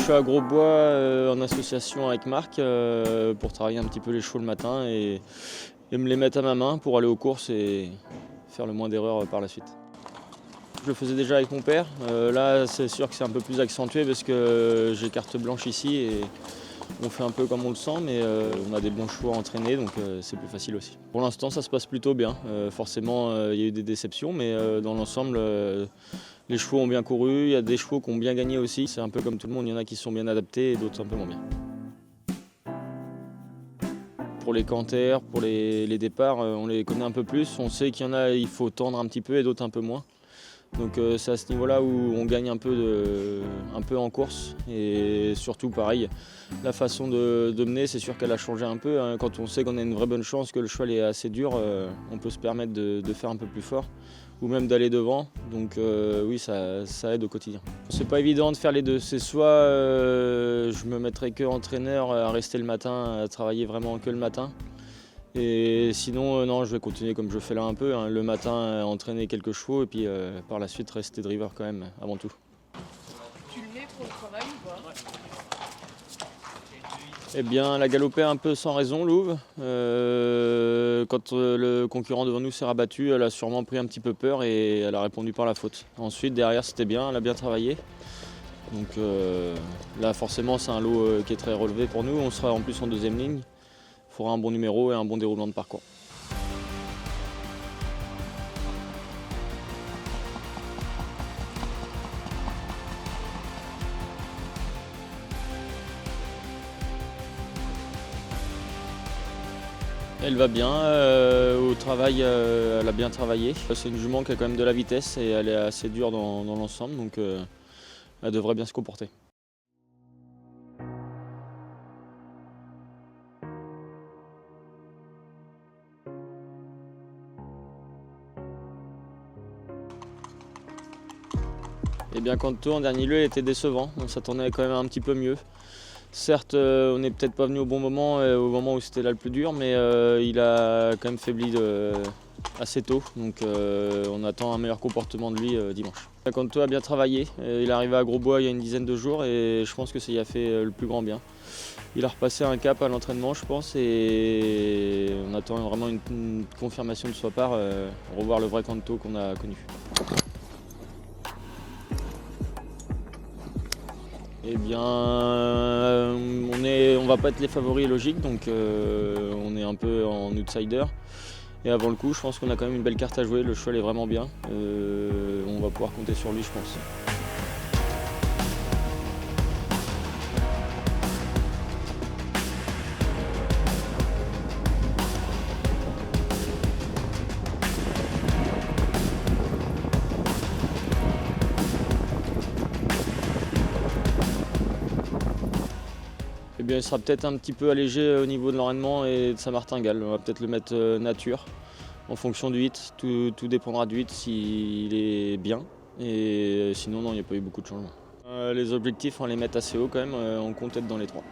suis à Grosbois en association avec Marc pour travailler un petit peu les chevaux le matin et me les mettre à ma main pour aller aux courses et faire le moins d'erreurs par la suite. Je le faisais déjà avec mon père. Là, c'est sûr que c'est un peu plus accentué parce que j'ai carte blanche ici et on fait un peu comme on le sent, mais on a des bons chevaux à entraîner, donc c'est plus facile aussi. Pour l'instant, ça se passe plutôt bien. Forcément, il y a eu des déceptions, mais dans l'ensemble, les chevaux ont bien couru. Il y a des chevaux qui ont bien gagné aussi. C'est un peu comme tout le monde, il y en a qui sont bien adaptés et d'autres un peu moins bien. Pour les canters, pour les départs, on les connaît un peu plus. On sait qu'il y en a, il faut tendre un petit peu et d'autres un peu moins. Donc c'est à ce niveau-là où on gagne un peu en course. Et surtout pareil, la façon de mener, c'est sûr qu'elle a changé un peu. Hein. Quand on sait qu'on a une vraie bonne chance, que le cheval est assez dur, on peut se permettre de faire un peu plus fort ou même d'aller devant. Donc oui, ça aide au quotidien. C'est pas évident de faire les deux. C'est soit je me mettrai que entraîneur à rester le matin, à travailler vraiment que le matin. Et sinon, non, je vais continuer comme je fais là un peu, hein, le matin entraîner quelques chevaux et puis par la suite rester driver quand même avant tout. Tu le mets pour le travail ou pas? Eh bien, elle a galopé un peu sans raison, Louve. Quand le concurrent devant nous s'est rabattu, elle a sûrement pris un petit peu peur et elle a répondu par la faute. Ensuite, derrière, c'était bien, elle a bien travaillé. Donc là, forcément, c'est un lot qui est très relevé pour nous. On sera en plus en deuxième ligne. Il faudra un bon numéro et un bon déroulement de parcours. Elle va bien, au travail elle a bien travaillé. C'est une jument qui a quand même de la vitesse et elle est assez dure dans l'ensemble, donc elle devrait bien se comporter. Et bien Canto en dernier lieu elle était décevant, on s'attendait quand même un petit peu mieux. Certes, on n'est peut-être pas venu au bon moment, au moment où c'était là le plus dur, mais il a quand même faibli assez tôt, donc on attend un meilleur comportement de lui dimanche. Canto a bien travaillé, il est arrivé à Grosbois il y a une dizaine de jours et je pense que ça y a fait le plus grand bien. Il a repassé un cap à l'entraînement, je pense, et on attend vraiment une confirmation de sa part, revoir le vrai Canto qu'on a connu. Eh bien, on va pas être les favoris logiques, donc on est un peu en outsider. Et avant le coup, je pense qu'on a quand même une belle carte à jouer, le cheval est vraiment bien. On va pouvoir compter sur lui, je pense. Eh bien, il sera peut-être un petit peu allégé au niveau de l'enraînement et de sa martingale. On va peut-être le mettre nature en fonction du hit. Tout dépendra du hit s'il est bien. Et sinon, non, il n'y a pas eu beaucoup de changements. Les objectifs, on les met assez haut quand même. On compte être dans les 3.